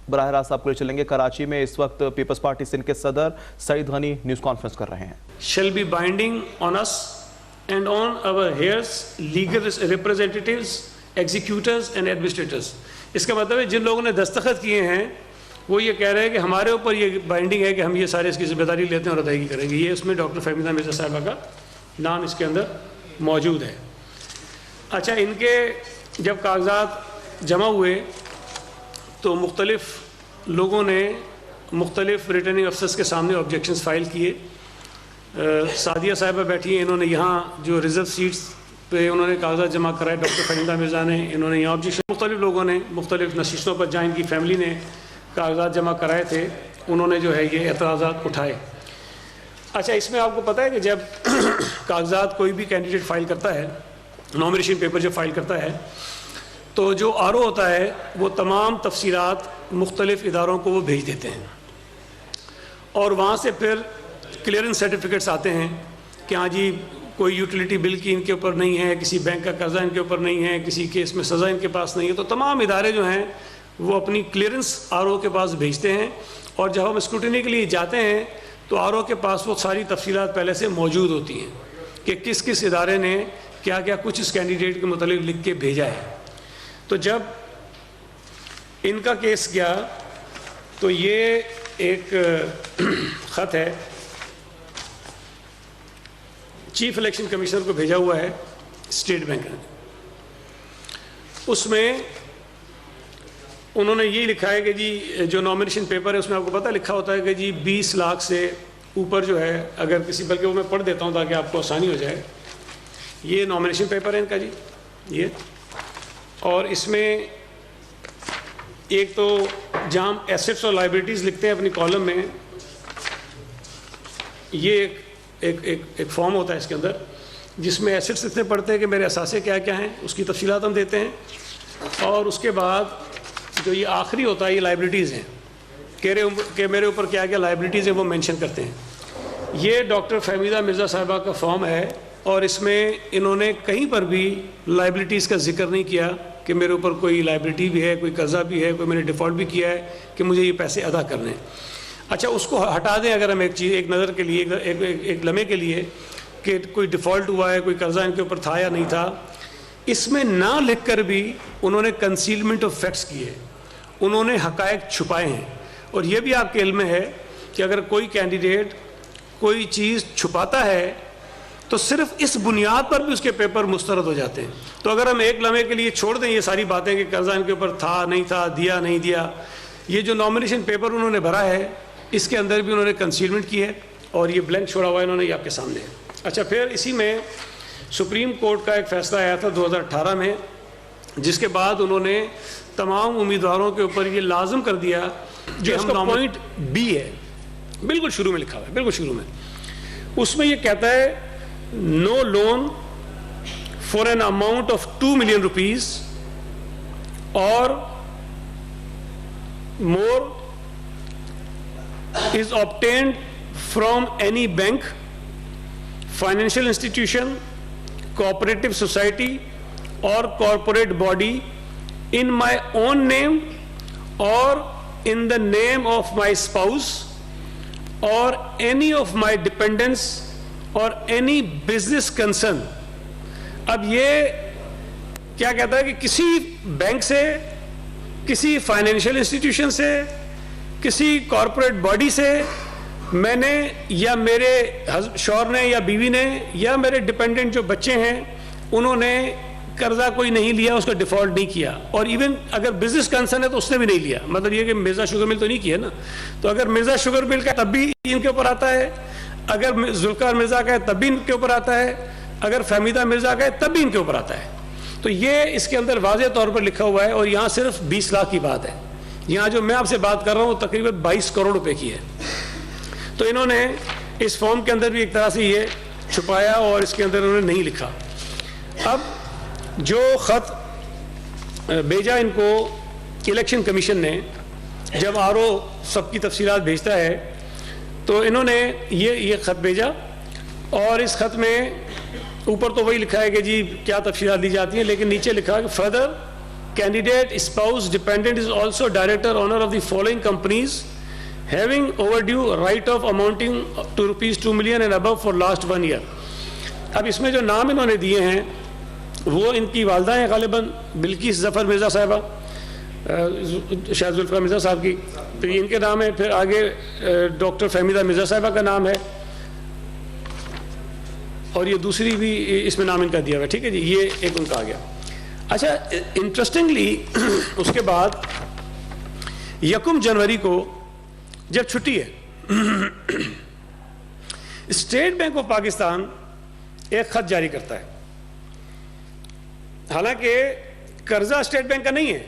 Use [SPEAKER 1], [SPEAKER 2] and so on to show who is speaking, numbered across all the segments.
[SPEAKER 1] बराह रास्त आपको ले चलेंगे। कराची में इस वक्त पीपल्स पार्टी सिंध के सदर सईद गनी न्यूज़ कॉन्फ्रेंस कर रहे हैं।
[SPEAKER 2] Shall be binding on us and on our heirs, legal representatives, executors and administrators। इसका मतलब है जिन लोगों ने दस्तखत किए हैं वो ये कह रहे हैं कि हमारे ऊपर ये बाइंडिंग है कि हम ये सारे इसकी जिम्मेदारी लेते हैं और अदायगी करेंगे। ये उसमें डॉक्टर फहमीदा मिर्ज़ा साहिबा का नाम इसके अंदर मौजूद है। अच्छा, इनके जब कागजात जमा हुए तो मुख्तलिफ़ लोगों ने मुख्तलिफ़ रिटर्निंग अफसर्स के सामने ऑब्जेक्शंस फाइल किए। सादिया साहिबा बैठी हैं, इन्होंने यहाँ जो रिज़र्व सीट्स पे उन्होंने कागजात जमा कराए, डॉक्टर फहमीदा मिर्ज़ा ने, इन्होंने यहाँ ऑब्जेक्शन, मुख्तलिफ़ लोगों ने मुख्तलिफ़ नशिस्तों पर जहाँ इनकी फैमिली ने कागजात जमा कराए थे उन्होंने जो है ये एतराज़ात उठाए। अच्छा, इसमें आपको पता है कि जब कागजात कोई भी कैंडिडेट फ़ाइल करता है, नॉमिनेशन पेपर जब फाइल करता है तो जो आरओ होता है वो तमाम तफसीलात मुख्तलिफ़ इदारों को वो भेज देते हैं और वहाँ से फिर क्लियरेंस सर्टिफिकेट्स आते हैं कि हाँ जी कोई यूटिलिटी बिल की इनके ऊपर नहीं है, किसी बैंक का कर्जा इनके ऊपर नहीं है, किसी केस में सज़ा इनके पास नहीं है। तो तमाम इदारे जो हैं वो अपनी क्लियरेंस आरओ के पास भेजते हैं और जब हम स्क्रूटिनी के लिए जाते हैं तो आरओ के पास वो सारी तफसीलात पहले से मौजूद होती हैं कि किस किस इदारे ने क्या क्या कुछ इस कैंडिडेट के मुतालिक लिख के भेजा है। तो जब इनका केस गया तो ये एक ख़त है चीफ इलेक्शन कमिश्नर को भेजा हुआ है स्टेट बैंक ने। उसमें उन्होंने ये लिखा है कि जी जो नॉमिनेशन पेपर है उसमें आपको पता लिखा होता है कि जी 20 लाख से ऊपर जो है अगर किसी, बल्कि वो मैं पढ़ देता हूँ ताकि आपको आसानी हो जाए। ये नॉमिनेशन पेपर है इनका जी ये, और इसमें एक तो जहाँ एसेट्स और लाइबिलिटीज़ लिखते हैं अपनी कॉलम में, ये एक फॉर्म होता है इसके अंदर जिसमें एसेट्स लिखने पड़ते हैं कि मेरे असासे क्या क्या हैं, उसकी तफसीलात हम देते हैं। और उसके बाद जो ये आखिरी होता है ये लाइबिलिटीज़ हैं कि मेरे ऊपर क्या क्या लाइबिलिटीज़ हैं वो मेंशन करते हैं। ये डॉक्टर फहमीदा मिर्ज़ा साहिबा का फॉर्म है और इसमें इन्होंने कहीं पर भी लाइबिलिटीज़ का जिक्र नहीं किया कि मेरे ऊपर कोई लाइबिलिटी भी है, कोई कर्जा भी है, कोई मैंने डिफ़ॉल्ट भी किया है कि मुझे ये पैसे अदा करने हैं। अच्छा, उसको हटा दें अगर हम एक चीज़, एक नज़र के लिए, एक लम्हे के लिए कि कोई डिफ़ॉल्ट हुआ है, कोई कर्जा इनके ऊपर था या नहीं था, इसमें ना लिख कर भी उन्होंने कंसीलमेंट ऑफ फैक्ट्स किए, उन्होंने हक़ाइक़ छुपाए हैं। और ये भी आपके इल्म में है कि अगर कोई कैंडिडेट कोई चीज़ छुपाता है तो सिर्फ इस बुनियाद पर भी उसके पेपर मुस्तरद हो जाते हैं। तो अगर हम एक लम्हे के लिए छोड़ दें ये सारी बातें कि कर्जा इनके ऊपर था नहीं था, दिया नहीं दिया, ये जो नॉमिनेशन पेपर उन्होंने भरा है इसके अंदर भी उन्होंने कंसीलमेंट की है और ये ब्लैंक छोड़ा हुआ है इन्होंने, ये आपके सामने है। अच्छा, फिर इसी में सुप्रीम कोर्ट का एक फ़ैसला आया था 2018 में, जिसके बाद उन्होंने तमाम उम्मीदवारों के ऊपर ये लाजम कर दिया, जो इसका पॉइंट बी है, बिल्कुल शुरू में लिखा हुआ है, बिल्कुल शुरू में, उसमें ये कहता है no loan for an amount of 2 million rupees और मोर is obtained from any bank, financial institution, cooperative society or corporate body in my own name or in the name of my spouse or any of my dependents or any business concern। अब ये क्या कहता है कि किसी bank से, किसी financial institution से, किसी कॉरपोरेट बॉडी से मैंने या मेरे शौहर ने या बीवी ने या मेरे डिपेंडेंट जो बच्चे हैं उन्होंने कर्जा कोई नहीं लिया, उसका डिफ़ॉल्ट नहीं किया, और इवन अगर बिजनेस कंसर्न है तो उसने भी नहीं लिया। मतलब ये कि मिर्ज़ा शुगर मिल तो नहीं किया ना, तो अगर मिर्ज़ा शुगर मिल का तब भी इनके ऊपर आता है, अगर जुल्फ़िकार मिर्ज़ा का है तब भी इनके ऊपर आता है, अगर फहमीदा मिर्ज़ा का है तब भी इनके ऊपर आता है। तो ये इसके अंदर वाज़ेह तौर पर लिखा हुआ है और यहाँ सिर्फ 20 लाख की बात है। यहाँ जो मैं आपसे बात कर रहा हूँ तकरीबन 22 करोड़ रुपए की है। तो इन्होंने इस फॉर्म के अंदर भी एक तरह से ये छुपाया और इसके अंदर उन्होंने नहीं लिखा। अब जो ख़त भेजा इनको इलेक्शन कमीशन ने, जब आरओ सबकी तफसीलात भेजता है तो इन्होंने ये ख़त भेजा और इस ख़त में ऊपर तो वही लिखा है कि जी क्या तफसीलात दी जाती हैं, लेकिन नीचे लिखा है कि further candidate spouse dependent is also director owner of the following companies having overdue write off amounting to rupees 2 million and above for last 1 year. अब इसमें जो नाम इन्होंने दिए हैं वो इनकी वालदा हैं गालिबन बिल्किस जफर मिर्ज़ा साहिबा, शायद जुल्फ़िकार मिर्ज़ा साहब की, तो ये इनके नाम है। फिर आगे डॉक्टर फहमीदा मिर्ज़ा साहिबा का नाम है और ये दूसरी भी इसमें नाम इनका दिया हुआ है, ठीक है जी, ये एक उनका आ गया। अच्छा, इंटरेस्टिंगली उसके बाद 1 जनवरी को जब छुट्टी है स्टेट बैंक ऑफ पाकिस्तान एक खत जारी करता है। हालांकि कर्जा स्टेट बैंक का नहीं है,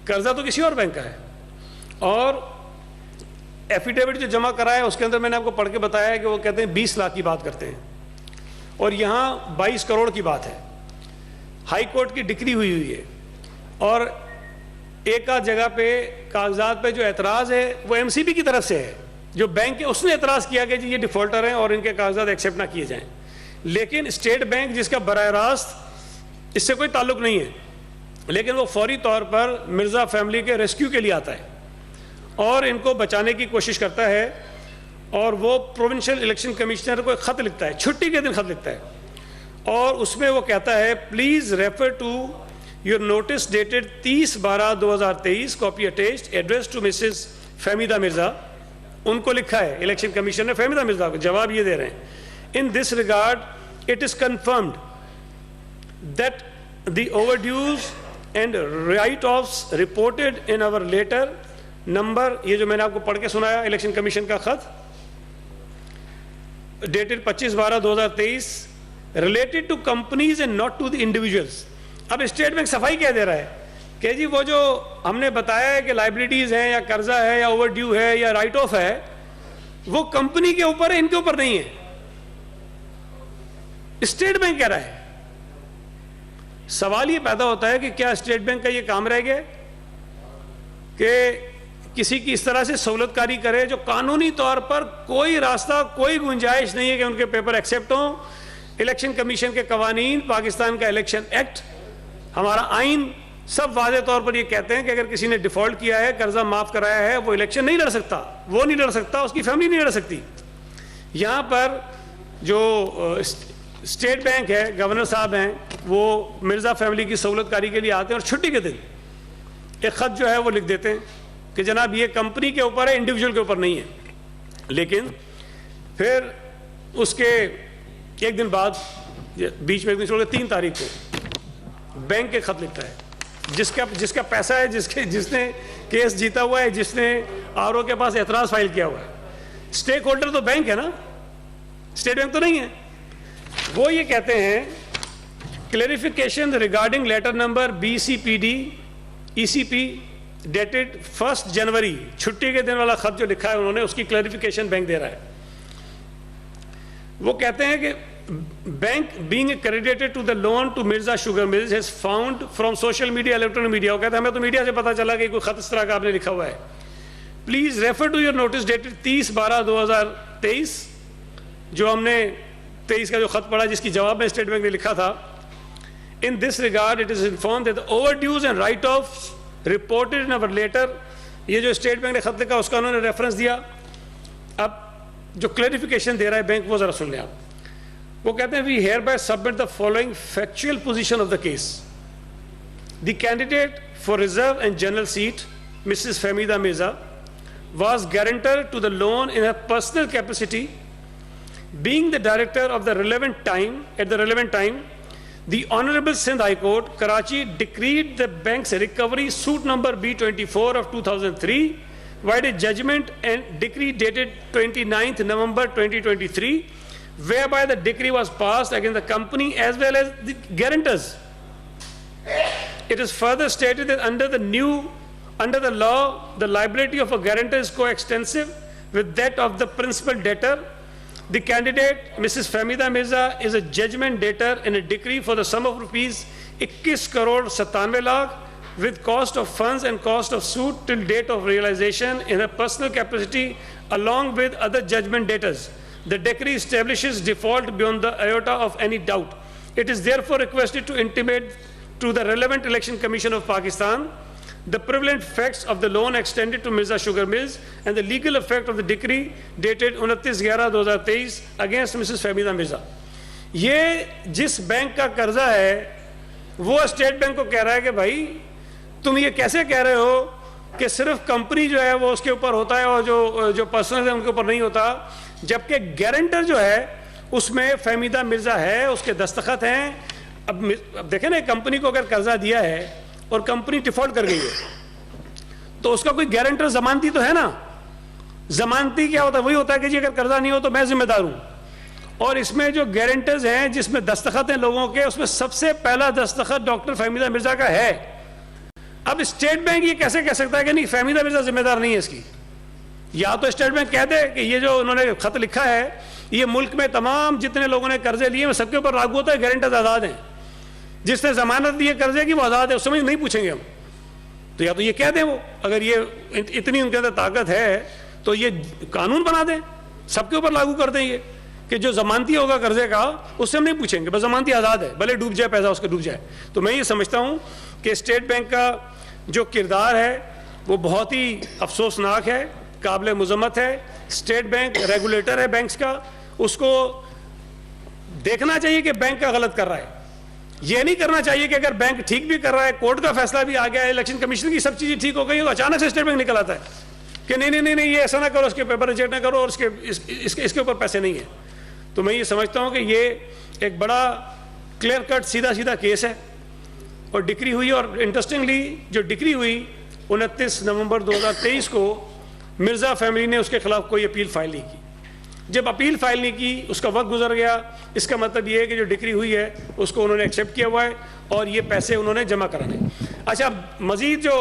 [SPEAKER 2] कर्जा तो किसी और बैंक का है, और एफिडेविट जो जमा कराया उसके अंदर मैंने आपको पढ़ के बताया है कि वो कहते हैं 20 लाख की बात करते हैं और यहाँ 22 करोड़ की बात है। हाई कोर्ट की डिक्री हुई है और एक आध जगह पे कागजात पे जो एतराज़ है वो एमसीबी की तरफ से है, जो बैंक है उसने एतराज़ किया कि जी ये डिफ़ॉल्टर हैं और इनके कागजात एक्सेप्ट ना किए जाएं। लेकिन स्टेट बैंक जिसका बराह रास्त इससे कोई ताल्लुक नहीं है, लेकिन वो फौरी तौर पर मिर्ज़ा फैमिली के रेस्क्यू के लिए आता है और इनको बचाने की कोशिश करता है और वो प्रोविंशियल इलेक्शन कमिश्नर को एक ख़त लिखता है, छुट्टी के दिन ख़त लिखता है और उसमें वो कहता है please refer to your notice dated 30/12/2023 copy attached address to Mrs Fahmida Mirza. उनको लिखा है इलेक्शन कमीशन ने फहमीदा मिर्ज़ा को, जवाब ये दे रहे हैं, इन this regard it is confirmed that the overdues and right offs reported in hour later number, ये जो मैंने आपको पढ़ के सुनाया इलेक्शन कमीशन का खत dated 25/12/2023 related to companies and not to the individuals. अब स्टेट बैंक सफाई क्या दे रहा है कि जी वो जो हमने बताया है कि लाइबिलिटीज हैं या कर्जा है या ओवरड्यू है या राइट ऑफ है वो कंपनी के ऊपर है, इनके ऊपर नहीं है। स्टेट बैंक कह रहा है। सवाल ये पैदा होता है कि क्या स्टेट बैंक का ये काम रह गया कि किसी की इस तरह से सहूलतकारी करे जो कानूनी तौर पर कोई रास्ता कोई गुंजाइश नहीं है कि उनके पेपर एक्सेप्ट हों। इलेक्शन कमीशन के कवानीन, पाकिस्तान का इलेक्शन एक्ट, हमारा आइन सब वाज़े तौर पर ये कहते हैं कि अगर किसी ने डिफॉल्ट किया है, कर्जा माफ कराया है, वो इलेक्शन नहीं लड़ सकता, वो नहीं लड़ सकता, उसकी फैमिली नहीं लड़ सकती। यहाँ पर जो स्टेट बैंक है, गवर्नर साहब हैं, वो मिर्ज़ा फैमिली की सहूलतकारी के लिए आते हैं और छुट्टी के दिन एक ख़त जो है वो लिख देते हैं कि जनाब ये कंपनी के ऊपर है, इंडिविजुअल के ऊपर नहीं है। लेकिन फिर उसके एक दिन बाद, बीच में एक दिन छोड़ के 3 तारीख को बैंक के खत लिखता है जिसका पैसा है, जिसने केस जीता हुआ है, जिसने आरओ के पास एतराज़ फाइल किया हुआ है। स्टेक होल्डर तो बैंक है ना, स्टेट बैंक तो नहीं है। वो ये कहते हैं clarification regarding letter number BCPD ECP dated 1 January, छुट्टी के दिन वाला खत जो लिखा है उन्होंने, उसकी क्लैरिफिकेशन बैंक दे रहा है। वो कहते हैं कि bank being credited to the loan to Mirza sugar mills has found from social media, electronic media. वो कहते हैं हमें तो मीडिया से पता चला कि कोई खत इस तरह का आपने लिखा हुआ है। Please refer to your notice dated 30/12/2023, जो हमने 23 का जो खत पढ़ा जिसकी जवाब में स्टेट बैंक ने लिखा था। In this regard it is inform that the overdues and write off reported in our letter, ये जो स्टेट बैंक ने खत लिखा उसका उन्होंने रेफरेंस दिया। अब जो क्लैरिफिकेशन दे रहा है बैंक वो जरा सुन लें आप। वो कहते हैं we hereby submit the following factual position of the case. The candidate for reserve and general seat Mrs Fahmida Mirza was guarantor to the loan in her personal capacity, being the director of the relevant time. At the relevant time, the Honorable Sindh High Court, Karachi, decreed the bank's recovery suit number B24 of 2003, via a judgment and decree dated 29th November 2023, whereby the decree was passed against the company as well as the guarantors. It is further stated that under the law, the liability of a guarantor is coextensive with that of the principal debtor. The candidate, Mrs. Fahmida Mirza, is a judgment debtor in a decree for the sum of rupees 21 crore 97 lakh with cost of funds and cost of suit till date of realization in her personal capacity along with other judgment debtors. The decree establishes default beyond the iota of any doubt. It is therefore requested to intimate to the relevant election commission of Pakistan the prevalent facts of the loan extended to Mirza Sugar Mills and the legal effect of the decree dated 29/11/2023 against Mrs. Fahmida Mirza. ये जिस bank का कर्जा है वो state bank को कह रहा है कि भाई तुम ये कैसे कह रहे हो कि सिर्फ कंपनी जो है वो उसके ऊपर होता है और जो पर्सनल है उनके ऊपर नहीं होता, जबकि गारंटर जो है उसमें फहमीदा मिर्जा है, उसके दस्तखत हैं। अब देखें ना, कंपनी को अगर कर्जा दिया है और कंपनी डिफॉल्ट कर गई है तो उसका कोई गारंटर जमानती तो है ना। जमानती क्या होता है? वही होता है कि जी अगर कर्जा नहीं हो तो मैं जिम्मेदार हूं। और इसमें जो गारंटर्स हैं जिसमें दस्तखत हैं लोगों के, उसमें सबसे पहला दस्तखत डॉक्टर फहमीदा मिर्जा का है। अब स्टेट बैंक ये कैसे कह सकता है कि नहीं फहमीदा मिर्जा जिम्मेदार नहीं है इसकी? या तो स्टेट बैंक कह दे कि ये जो उन्होंने खत लिखा है ये मुल्क में तमाम जितने लोगों ने कर्जे लिए सबके ऊपर लागू होता है, गारंटर्स आजाद हैं। जिसने जमानत दी है कर्जे की वो आजाद है, उस समय नहीं पूछेंगे हम। तो या तो ये कह दें वो, अगर ये इतनी उनके अंदर ताकत है तो ये कानून बना दें, सबके ऊपर लागू कर दें ये कि जो जमानती होगा कर्जे का उससे हम नहीं पूछेंगे, बस जमानती आजाद है, भले डूब जाए पैसा उसका डूब जाए। तो मैं ये समझता हूं कि स्टेट बैंक का जो किरदार है वो बहुत ही अफसोसनाक है, काबिल मुज़म्मत है। स्टेट बैंक रेगुलेटर है बैंक्स का, उसको देखना चाहिए कि बैंक का गलत कर रहा है। ये नहीं करना चाहिए कि अगर बैंक ठीक भी कर रहा है, कोर्ट का फैसला भी आ गया है, इलेक्शन कमीशन की सब चीजें ठीक हो गई, तो अचानक से स्टेट बैंक निकल आता है कि नहीं नहीं नहीं नहीं ये ऐसा ना करो, इसके पेपर रिजेक्ट ना करो और इसके ऊपर पैसे नहीं है। तो मैं ये समझता हूं कि ये एक बड़ा क्लियर कट सीधा सीधा केस है और डिक्री हुई। और इंटरेस्टिंगली जो डिक्री हुई 29 नवंबर 2023 को मिर्जा फैमिली ने उसके खिलाफ कोई अपील फाइल नहीं की। जब अपील फाइल नहीं की उसका वक्त गुजर गया, इसका मतलब ये है कि जो डिक्री हुई है उसको उन्होंने एक्सेप्ट किया हुआ है और ये पैसे उन्होंने जमा कराने। अच्छा, मजीद जो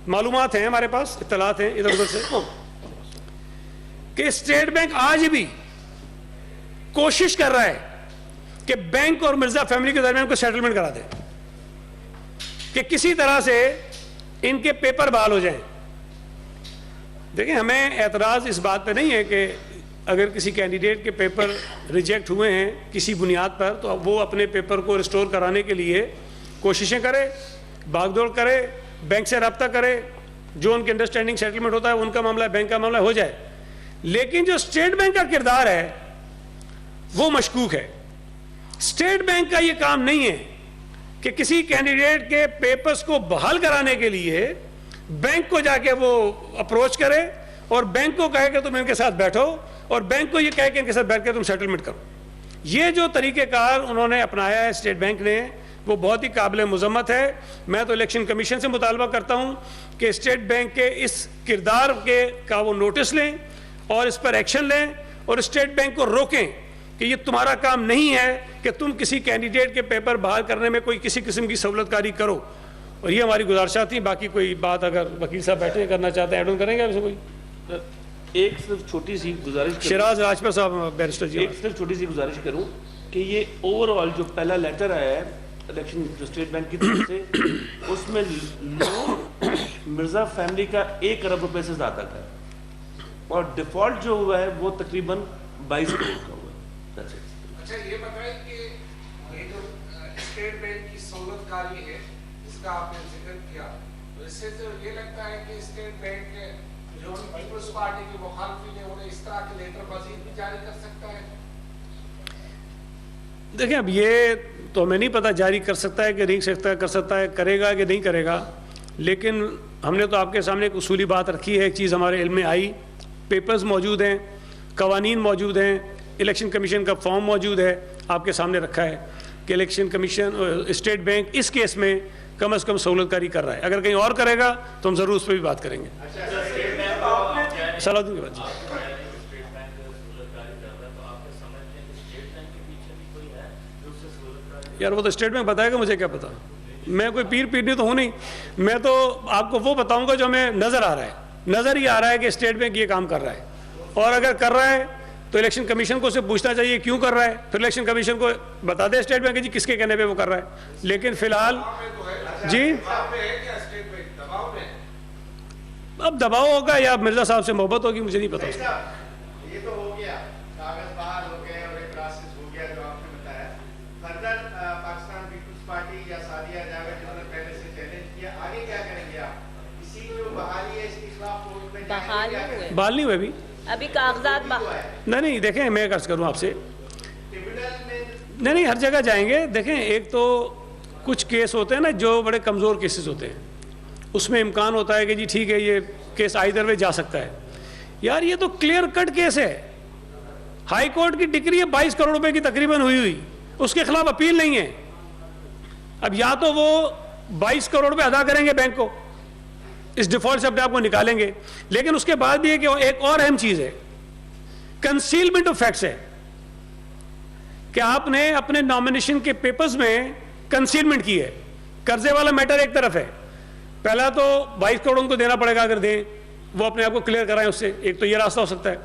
[SPEAKER 2] मालूमात हैं हमारे पास, इत्तलात हैं इधर उधर से, कि स्टेट बैंक आज भी कोशिश कर रहा है कि बैंक और मिर्जा फैमिली के दरमियान कोई सेटलमेंट करा दे कि किसी तरह से इनके पेपर बहाल हो जाएं। देखिए, हमें एतराज़ इस बात पे नहीं है कि अगर किसी कैंडिडेट के पेपर रिजेक्ट हुए हैं किसी बुनियाद पर तो वो अपने पेपर को रिस्टोर कराने के लिए कोशिशें करे, भागदौड़ करे, बैंक से रब्ता करे, जो उनकी अंडरस्टैंडिंग सेटलमेंट होता है उनका मामला है, बैंक का मामला हो जाए। लेकिन जो स्टेट बैंक का किरदार है वो मशकूक है। स्टेट बैंक का ये काम नहीं है कि किसी कैंडिडेट के पेपर्स को बहाल कराने के लिए बैंक को जाके वो अप्रोच करे और बैंक को कहे कि तुम इनके साथ बैठो और बैंक को ये कहे कि इनके साथ बैठ के तुम सेटलमेंट करो। ये जो तरीक़ेकार उन्होंने अपनाया है स्टेट बैंक ने, वो बहुत ही काबिल मुज़म्मत है। मैं तो इलेक्शन कमीशन से मुतालबा करता हूँ कि स्टेट बैंक के इस किरदार के का वो नोटिस लें और इस पर एक्शन लें और स्टेट बैंक को रोकें कि ये तुम्हारा काम नहीं है कि तुम किसी कैंडिडेट के पेपर बहाल करने में कोई किसी किस्म की सहूलतकारी करो। और ये हमारी गुजारिशात थी। बाकी कोई बात अगर वकील साहब बैठे करना चाहते हैं, ऐड ऑन करेंगे आपसे कोई?
[SPEAKER 3] एक सिर्फ छोटी सी गुजारिश,
[SPEAKER 2] शिराज राजपूत साहब बैरिस्टर जी,
[SPEAKER 3] एक सिर्फ छोटी सी गुजारिश करूं कि ये ओवरऑल जो पहला लेटर आया है इलेक्शन जो स्टेट बैंक की तरफ से, उसमें लोन मिर्जा फैमिली का 1 अरब रुपए से ज्यादा का है और डिफॉल्ट जो हुआ है वो तकरीबन 22 करोड़ का हुआ है।
[SPEAKER 4] अच्छा, ये बताएं कि ये जो स्टेट बैंक की सहूलतकारी है जिसका आपने जिक्र किया, तो इससे तो ये लगता है कि स्टेट बैंक जो पीपल्स पार्टी की मुखालफी है उन्हें इस तरह के लेटर मजीद भी जारी कर सकता है।
[SPEAKER 2] देखिए, अब ये तो हमें नहीं पता जारी कर सकता है कि नहीं कर सकता है, करेगा कि नहीं करेगा, लेकिन हमने तो आपके सामने एक उसूली बात रखी है। एक चीज़ हमारे इल्म में आई, पेपर्स मौजूद हैं, कवानीन मौजूद हैं, इलेक्शन कमीशन का फॉर्म मौजूद है, आपके सामने रखा है कि इलेक्शन कमीशन स्टेट बैंक इस केस में कम से कम सहूलतकारी कर रहा है। अगर कहीं और करेगा तो हम ज़रूर उस पर भी बात करेंगे। सलाह दूँगी बात जी। यार वो तो स्टेट बैंक बताएगा, मुझे क्या पता, मैं कोई पीर पीरनी तो हूँ नहीं। मैं तो आपको वो बताऊंगा जो हमें नज़र आ रहा है। नज़र ही आ रहा है कि स्टेट बैंक ये काम कर रहा है, और अगर कर रहा है तो इलेक्शन कमीशन को उससे पूछना चाहिए क्यों कर रहा है, फिर इलेक्शन कमीशन को बता दे स्टेट बैंक जी किसके कहने पे वो कर रहा है। लेकिन फिलहाल जी अब दबाव होगा या मिर्जा साहब से मोहब्बत होगी, मुझे नहीं पता।
[SPEAKER 5] ये तो हो गया, कागज बहाल हो गए और एक प्रोसेस हो गया जो आपने बताया। फर्दर पाकिस्तान पीपल्स पार्टी या सादिया जावेद
[SPEAKER 6] बहाल नहीं हुए,
[SPEAKER 2] बहाल नहीं हुए अभी।
[SPEAKER 6] अभी कागजात
[SPEAKER 2] नहीं देखें, मैं अर्ज करूँ आपसे, नहीं हर जगह जाएंगे। देखें, एक तो कुछ केस होते हैं ना जो बड़े कमज़ोर केसेस होते हैं, उसमें इम्कान होता है कि जी ठीक है ये केस आइदर वे जा सकता है। यार ये तो क्लियर कट केस है, हाई कोर्ट की डिक्री है 22 करोड़ रुपए की तकरीबन हुई, उसके खिलाफ अपील नहीं है। अब या तो वो 22 करोड़ रुपए अदा करेंगे बैंक को, इस डिफॉल्ट से अपने आप को निकालेंगे, लेकिन उसके बाद भी है कि एक और अहम चीज है, कंसीलमेंट ऑफ फैक्ट्स है कि आपने अपने नॉमिनेशन के पेपर्स में कंसीलमेंट की है। कर्जे वाला मैटर एक तरफ है, पहला तो 22 करोड़ उनको देना पड़ेगा, अगर दें वो अपने आप को क्लियर कराएं उससे, एक तो ये रास्ता हो सकता है।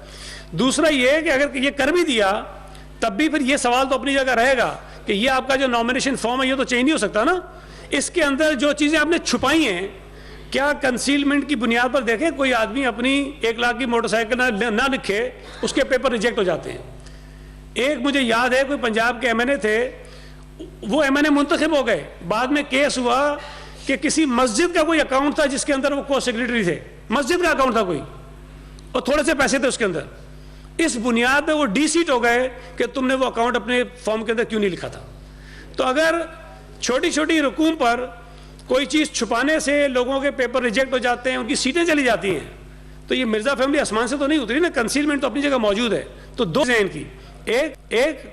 [SPEAKER 2] दूसरा ये कि अगर ये कर भी दिया तब भी फिर ये सवाल तो अपनी जगह रहेगा कि ये आपका जो नॉमिनेशन फॉर्म है ये तो चेंज नहीं हो सकता ना, इसके अंदर जो चीजें आपने छुपाई हैं, क्या कंसीलमेंट की बुनियाद पर देखें कोई आदमी अपनी 1 लाख की मोटरसाइकिल ना लिखे, उसके पेपर रिजेक्ट हो जाते हैं। एक मुझे याद है कोई पंजाब के एमएनए थे, वो एमएनए मुंतखब हो गए, बाद में केस हुआ कि किसी मस्जिद का कोई अकाउंट था जिसके अंदर वो को सेक्रेटरी थे, मस्जिद का अकाउंट था कोई, और थोड़े से पैसे थे उसके अंदर। इस बुनियाद पे वो डीसीट हो गए कि तुमने वो अकाउंट अपने फॉर्म के अंदर क्यों नहीं लिखा था। तो अगर छोटी छोटी रकूम पर कोई चीज़ छुपाने से लोगों के पेपर रिजेक्ट हो जाते हैं, उनकी सीटें चली जाती हैं, तो ये मिर्जा फैमिली आसमान से तो नहीं उतरी ना, कंसीलमेंट तो अपनी जगह मौजूद है। तो दो चीजें इनकी, एक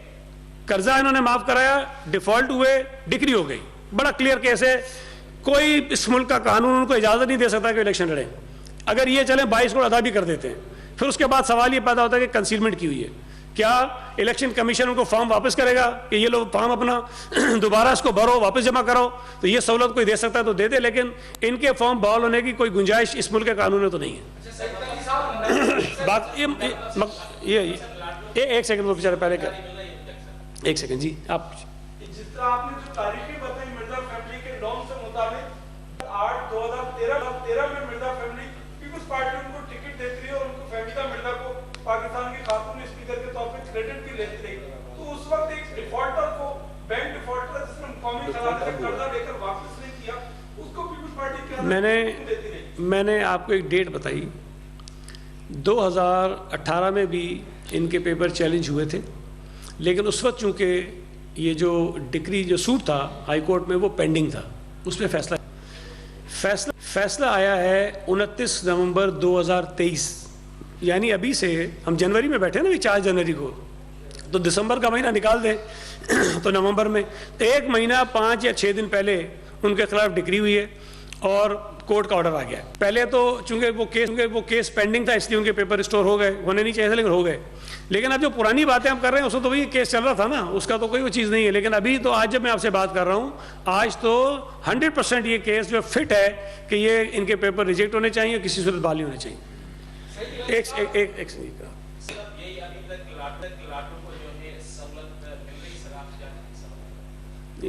[SPEAKER 2] कर्जा इन्होंने माफ कराया, डिफॉल्ट हुए, डिक्री हो गई, बड़ा क्लियर केस है, कोई इस मुल्क का कानून उनको इजाजत नहीं दे सकता कि इलेक्शन लड़े। अगर ये चले 22 करोड़ अदा भी कर देते हैं, फिर उसके बाद सवाल ये पैदा होता है कि कंसीलमेंट की हुई है, क्या इलेक्शन कमीशन उनको फॉर्म वापस करेगा कि ये लोग फॉर्म अपना दोबारा इसको भरो, वापस जमा कराओ। तो ये सहूलत कोई दे सकता है तो दे दे, लेकिन इनके फॉर्म बहाल होने की कोई गुंजाइश इस मुल्क के कानून में तो नहीं है। बात ये एक सेकंड वो बेचारे पहले कर, एक सेकंड जी, आप
[SPEAKER 7] जिस तरह आपने जो तारीखें बताई मिर्जा फैमिली के नॉर्म से मुताबिक 8/2013 में मिर्जा फैमिली पीपल्स पार्टी उनको टिकट देती रही और उनको फहमीदा मिर्जा को पाकिस्तान के खातून स्पीकर के तौर पे क्रेडिट भी लेती रही। तो उस वक्त एक डिफॉल्टर को, बैंक डिफॉल्टर जिसने कौमी खजाने से कर्जा लेकर वापस नहीं किया, उसको पीपल्स पार्टी क्या
[SPEAKER 2] मैंने आपको एक डेट बताई, 2018 में भी इनके पेपर चैलेंज हुए थे, लेकिन उस वक्त चूंकि ये जो डिक्री जो सूट था हाई कोर्ट में वो पेंडिंग था, उस पर फैसला आया है 29 नवंबर 2023, यानी अभी से हम जनवरी में बैठे ना, भी 4 जनवरी को, तो दिसंबर का महीना निकाल दें तो नवंबर में 1 महीना 5 या 6 दिन पहले उनके खिलाफ डिक्री हुई है और कोर्ट का ऑर्डर आ गया। पहले तो चूंकि वो केस पेंडिंग था इसलिए उनके पेपर रिस्टोर हो गए, होने नहीं चाहिए थे लेकिन हो गए। लेकिन अब जो पुरानी बातें हम कर रहे हैं उसमें तो वही केस चल रहा था ना, उसका तो कोई वो चीज़ नहीं है। लेकिन अभी तो आज जब मैं आपसे बात कर रहा हूँ, आज तो 100% ये केस जो फिट है कि ये इनके पेपर रिजेक्ट होने चाहिए, किसी सूरत बहाली होने चाहिए।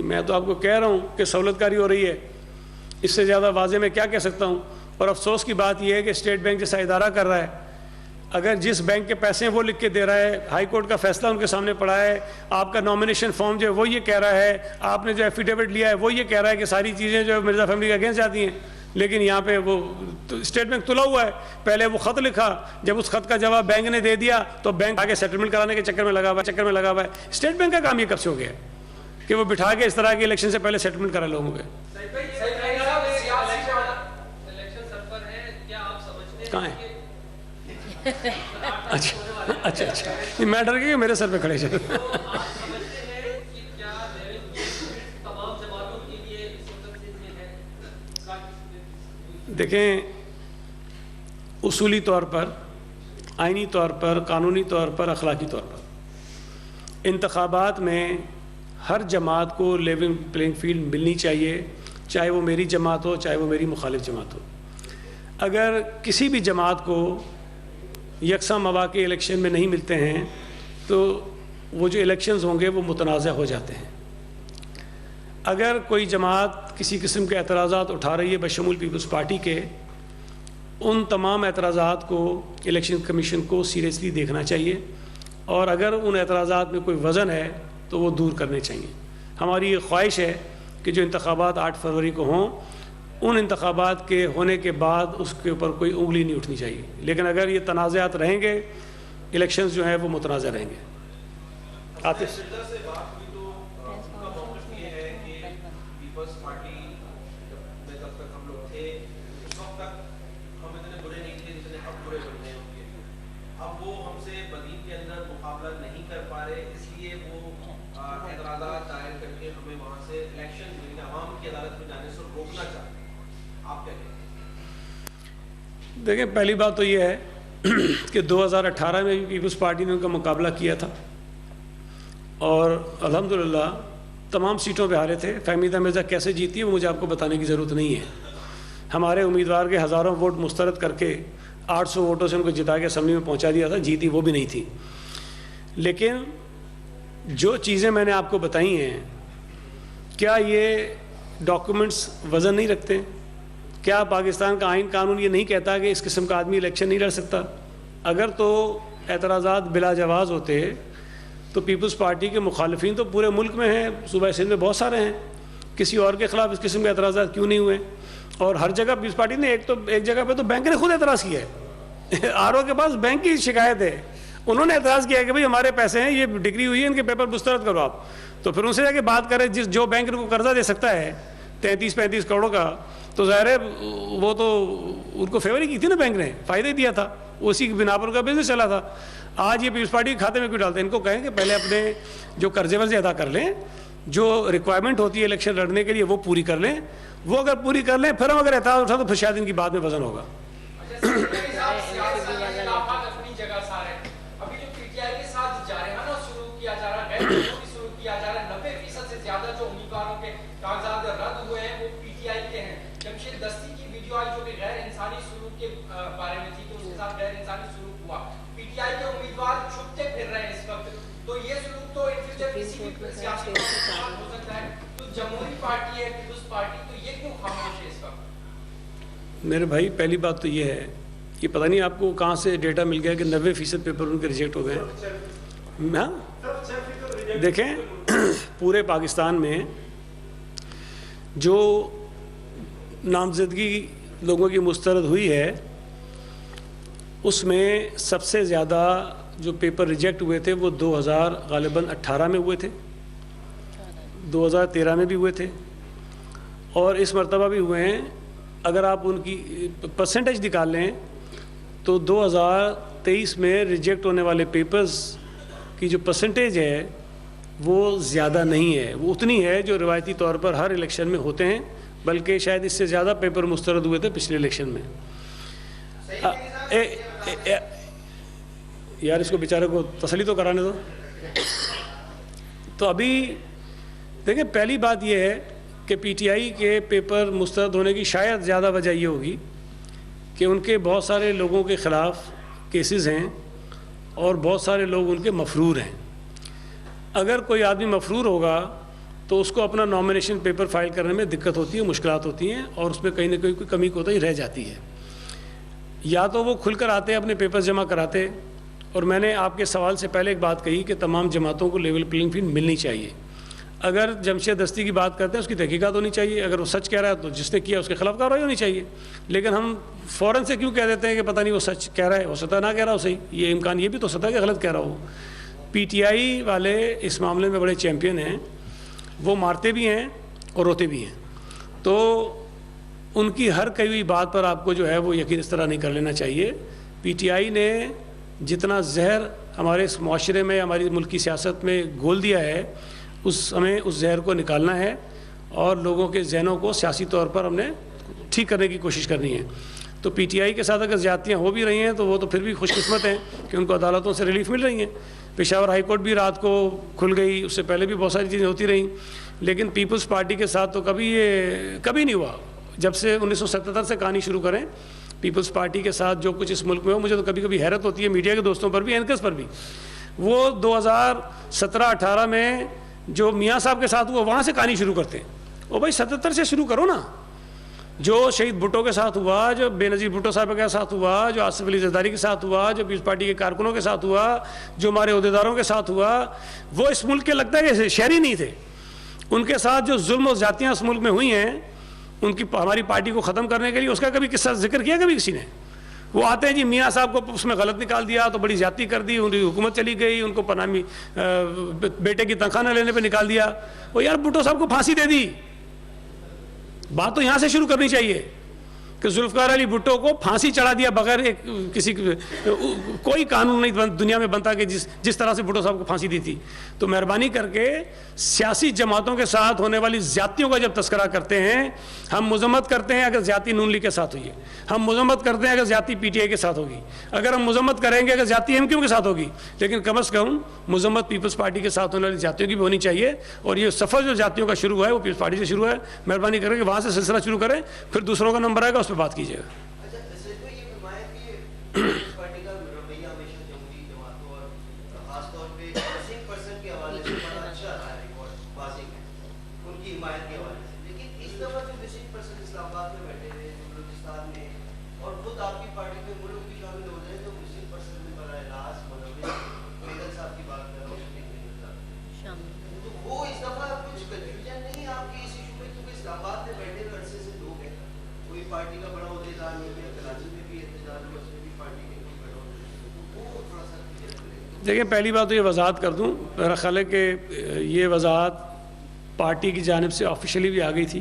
[SPEAKER 2] मैं तो आपको कह रहा हूँ कि सहूलतकारी हो रही है, इससे ज़्यादा वाजे में क्या कह सकता हूँ। और अफसोस की बात यह है कि स्टेट बैंक जैसा इदारा कर रहा है, अगर जिस बैंक के पैसे वो लिख के दे रहा है, हाई कोर्ट का फैसला उनके सामने पड़ा है, आपका नॉमिनेशन फॉर्म जो है वो ये कह रहा है, आपने जो एफिडेविट लिया है वो ये कह रहा है कि सारी चीज़ें जो मिर्जा फैमिली के अगेंस्ट जाती हैं, लेकिन यहाँ पे वो तो स्टेट बैंक तुला हुआ है। पहले वो ख़त लिखा, जब उस खत का जवाब बैंक ने दे दिया तो बैंक आगे सेटलमेंट कराने के चक्कर में लगा हुआ है। स्टेट बैंक का काम ये कब से हो गया कि वो बिठा के इस तरह के इलेक्शन से पहले सेटलमेंट करा लोगों के। कहाँ है? अच्छा, मैं डर गया मेरे सर पे खड़े चल। देखें, उसूली तौर पर, आइनी तौर पर, कानूनी तौर पर, अखलाकी तौर पर इंतखाबात में हर जमात को लेवल प्लेइंग फील्ड मिलनी चाहिए, चाहे वो मेरी जमात हो चाहे वो मेरी मुखालिफ जमात हो। अगर किसी भी जमात को यकसा मौक़े इलेक्शन में नहीं मिलते हैं तो वो जो इलेक्शंस होंगे वो मुतनाज़ हो जाते हैं। अगर कोई जमात किसी किस्म के एतराज़ात उठा रही है बशमूल पीपल्स पार्टी के, उन तमाम एतराज़ात को इलेक्शन कमीशन को सीरियसली देखना चाहिए और अगर उन एतराज़ात में कोई वज़न है तो वो दूर करने चाहिए। हमारी ये ख्वाहिश है कि जो इंतखाबात 8 फरवरी को हों उन इंतखाबात के होने के बाद उसके ऊपर कोई उंगली नहीं उठनी चाहिए। लेकिन अगर ये तनाज़ात रहेंगे, इलेक्शंस जो हैं वो मुतनाज़ रहेंगे। आतिश
[SPEAKER 5] से बात हुई तो उनका मौक़िफ़ ये है कि पीपल्स पार्टी में तब तक हम लोग थे, उस वक्त तक हम इतने बुरे नहीं थे जितने अब बुरे बन गए होंगे। अब वो हमसे बदीन के अंदर मुकाबला नहीं कर पा रहे, इसलिए वो एतराज़ात दायर करके हमें वहाँ से इलेक्शन आवाम की अदालत में जाने से रोकना चाहते हैं। आप क्या कहेंगे?
[SPEAKER 2] देखिए, पहली बात तो ये है कि 2018 में भी पीपल्स पार्टी ने उनका मुकाबला किया था और अल्हम्दुलिल्लाह तमाम सीटों पे हारे थे। फहमीदा मिर्ज़ा कैसे जीती है वो मुझे आपको बताने की ज़रूरत नहीं है। हमारे उम्मीदवार के हज़ारों वोट मुस्तरद करके 800 वोटों से उनको जिता के असम्बली में पहुंचा दिया था, जीती वो भी नहीं थी। लेकिन जो चीज़ें मैंने आपको बताई हैं, क्या ये डॉक्यूमेंट्स वज़न नहीं रखते? क्या पाकिस्तान का आइन कानून ये नहीं कहता कि इस किस्म का आदमी इलेक्शन नहीं लड़ सकता? अगर तो एतराज़ात बिला जवाज़ होते तो पीपल्स पार्टी के मुखालिफिन तो पूरे मुल्क में हैं, सूबा सिंध में बहुत सारे हैं, किसी और के ख़िलाफ़ इस किस्म के एतराज़ात क्यों नहीं हुए? और हर जगह पीपल्स पार्टी ने एक जगह पे तो बैंक ने खुद एतराज़ किया है आरओ के पास बैंक की शिकायत है, उन्होंने एतराज़ किया कि भाई हमारे पैसे हैं, ये डिग्री हुई है, इनके पेपर मुस्तरद करो आप। तो फिर उनसे जाके बात करें, जो बैंक इनको कर्जा दे सकता है 33-35 करोड़ का, तो ज़ाहिर है वो तो उनको फेवर ही की थी ना, बैंक ने फ़ायदा ही दिया था, उसी की बिना पर उनका बिजनेस चला था। आज ये पीपल्स पार्टी के खाते में क्यों डालते हैं? इनको कहें कि पहले अपने जो कर्जे वर्जे अदा कर लें, जो रिक्वायरमेंट होती है इलेक्शन लड़ने के लिए वो पूरी कर लें। वो अगर पूरी कर लें, फिर हम अगर एतराज़ उठा तो फिर शायद इनकी बात में वजन होगा। मेरे भाई, पहली बात तो ये है कि पता नहीं आपको कहाँ से डेटा मिल गया कि 90% पेपर उनके रिजेक्ट हो गए। हाँ, देखें पूरे पाकिस्तान में जो नामजदगी लोगों की मुस्तरद हुई है उसमें सबसे ज़्यादा जो पेपर रिजेक्ट हुए थे वो 2018 में हुए थे, 2013 में भी हुए थे और इस मरतबा भी हुए हैं। अगर आप उनकी परसेंटेज निकाल लें तो 2023 में रिजेक्ट होने वाले पेपर्स की जो परसेंटेज है वो ज़्यादा नहीं है, वो उतनी है जो रिवायती तौर पर हर इलेक्शन में होते हैं, बल्कि शायद इससे ज़्यादा पेपर मुस्तरद हुए थे पिछले इलेक्शन में। यार इसको बेचारे को तसल्ली तो कराने दो। तो अभी देखिए, पहली बात यह है कि पीटीआई के पेपर मुस्तरद होने की शायद ज़्यादा वजह ये होगी कि उनके बहुत सारे लोगों के ख़िलाफ़ केसेस हैं और बहुत सारे लोग उनके मफरूर हैं। अगर कोई आदमी मफरूर होगा तो उसको अपना नॉमिनेशन पेपर फाइल करने में दिक्कत होती है, मुश्किलात होती हैं और उसमें कहीं ना कहीं कोई कमी कोताही रह जाती है। या तो वो खुलकर आते अपने पेपर्स जमा कराते, और मैंने आपके सवाल से पहले एक बात कही कि तमाम जमातों को लेवल प्लेइंग फील्ड मिलनी चाहिए। अगर जमशेद दस्ती की बात करते हैं उसकी तहकीकात होनी चाहिए, अगर वो सच कह रहा है तो जिसने किया उसके खिलाफ कार्रवाई होनी चाहिए। लेकिन हम फ़ौरन से क्यों कह देते हैं कि पता नहीं वो सच कह रहा है, हो सकता है ना कह रहा हो सही, ये इम्कान ये भी तो सकता है कि गलत कह रहा हो। पीटीआई वाले इस मामले में बड़े चैम्पियन हैं, वो मारते भी हैं और रोते भी हैं, तो उनकी हर कही हुई बात पर आपको जो है वो यकीन इस तरह नहीं कर लेना चाहिए। पीटीआई ने जितना जहर हमारे इस माशरे में, हमारी मुल्क की सियासत में घोल दिया है, उस हमें उस जहर को निकालना है और लोगों के जहनों को सियासी तौर पर हमने ठीक करने की कोशिश करनी है। तो पीटीआई के साथ अगर ज़्यादतियाँ हो भी रही हैं तो वो तो फिर भी खुशकिस्मत हैं कि उनको अदालतों से रिलीफ मिल रही हैं। पेशावर हाई कोर्ट भी रात को खुल गई, उससे पहले भी बहुत सारी चीज़ें होती रहीं, लेकिन पीपल्स पार्टी के साथ तो कभी नहीं हुआ। जब से 1977 से कहानी शुरू करें, पीपल्स पार्टी के साथ जो कुछ इस मुल्क में हो, मुझे तो कभी कभी हैरत होती है मीडिया के दोस्तों पर भी, एंकर्स पर भी। वो 2017-18 में जो मियाँ साहब के साथ हुआ वहाँ से कहानी शुरू करते हैं। ओ भाई 77 से शुरू करो ना। जो शहीद भुट्टो के साथ हुआ, जो बेनज़ीर भुट्टो साहब के साथ हुआ, जो आसिफ अली ज़रदारी के साथ हुआ, जो पीपल्स पार्टी के कारकुनों के साथ हुआ, जो हमारे अहदेदारों के साथ हुआ, वो इस मुल्क के लगता है कि शहरी नहीं थे। उनके साथ जो जुल्म और ज़्यादतियाँ इस मुल्क में हुई हैं उनकी हमारी पार्टी को ख़त्म करने के लिए, उसका कभी किस्सा जिक्र किया कभी किसी ने? वो आते हैं जी मियाँ साहब को उसमें गलत निकाल दिया तो बड़ी ज्यादती कर दी, उनकी हुकूमत चली गई, उनको पनामी बेटे की तनख्वाह न लेने पे निकाल दिया। वो यार भुट्टो साहब को फांसी दे दी। बात तो यहाँ से शुरू करनी चाहिए कि जुल्फ़िकार अली भुट्टो को फांसी चढ़ा दिया बगैर एक किसी कोई कानून नहीं दुनिया में बनता कि जिस तरह से भुट्टो साहब को फांसी दी थी। तो मेहरबानी करके सियासी जमातों के साथ होने वाली ज़्यादतियों का जब तस्करा करते हैं, हम मजम्मत करते हैं अगर ज़्यादती नून लीग के साथ हुई है, हम मजम्मत करते हैं अगर ज़्यादती PTI के साथ होगी, अगर हम मजम्मत करेंगे अगर ज़्यादती MQ के साथ होगी, लेकिन कम अज़ कम मजम्मत पीपल्स पार्टी के साथ होने वाली ज़्यादतियों की भी होनी चाहिए। और ये सफ़र जो ज़्यादतियों का शुरू हुआ है वो पीपल्स पार्टी से शुरू है। मेहरबानी करके वहाँ से सिलसिला शुरू करें, फिर दूसरों का नंबर आएगा उस पर बात कीजिएगा। देखिए, पहली बात तो ये वजाहत कर दूं, मेरा ख्याल है कि ये वजाहत पार्टी की जानिब से ऑफिशियली भी आ गई थी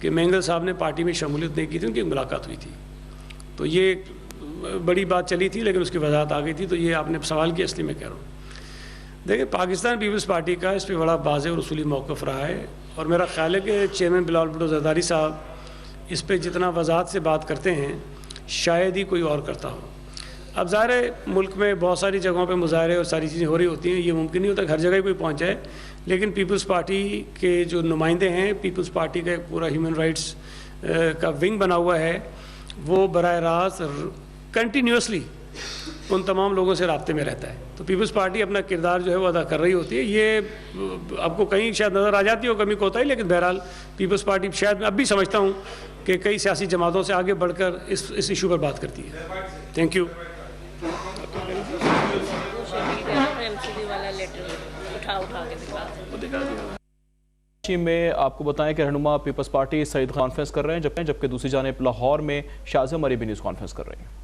[SPEAKER 2] कि मेंगल साहब ने पार्टी में शमूलियत नहीं की थी, उनकी मुलाकात हुई थी। तो ये बड़ी बात चली थी लेकिन उसकी वजाहत आ गई थी। तो ये आपने सवाल किया इसलिए मैं कह रहा हूँ। देखिए, पाकिस्तान पीपल्स पार्टी का इस पर बड़ा वाज़ेह और उसूली मौक़िफ़ रहा है और मेरा ख्याल है कि चेयरमैन बिलावल भुट्टो ज़रदारी साहब इस पर जितना वजाहत से बात करते हैं शायद ही कोई और करता हो। अब ज़ाहिर है मुल्क में बहुत सारी जगहों पे मुजाहरे और सारी चीज़ें हो रही होती हैं, ये मुमकिन नहीं होता कि हर जगह कोई पहुंच जाए, लेकिन पीपल्स पार्टी के जो नुमाइंदे हैं, पीपल्स पार्टी का एक पूरा ह्यूमन राइट्स का विंग बना हुआ है, वो बराह रास्त कंटिन्यूसली उन तमाम लोगों से राब्ते में रहता है। तो पीपल्स पार्टी अपना किरदार जो है वो अदा कर रही होती है। ये आपको कहीं शायद नज़र आ जाती हो कमी कोताही, लेकिन बहरहाल पीपल्स पार्टी शायद मैं अब भी समझता हूँ कि कई सियासी जमातों से आगे बढ़कर इस इशू पर बात करती है। Thank you.
[SPEAKER 1] में आपको बताएं कि रहनुमा पीपल्स पार्टी सईद कॉन्फ्रेंस कर रहे हैं, जबकि दूसरी जानिब लाहौर में शाज़िम मरी भी न्यूज़ कॉन्फ्रेंस कर रहे हैं।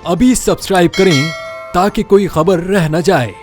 [SPEAKER 8] अभी सब्सक्राइब करें ताकि कोई खबर रह न जाए।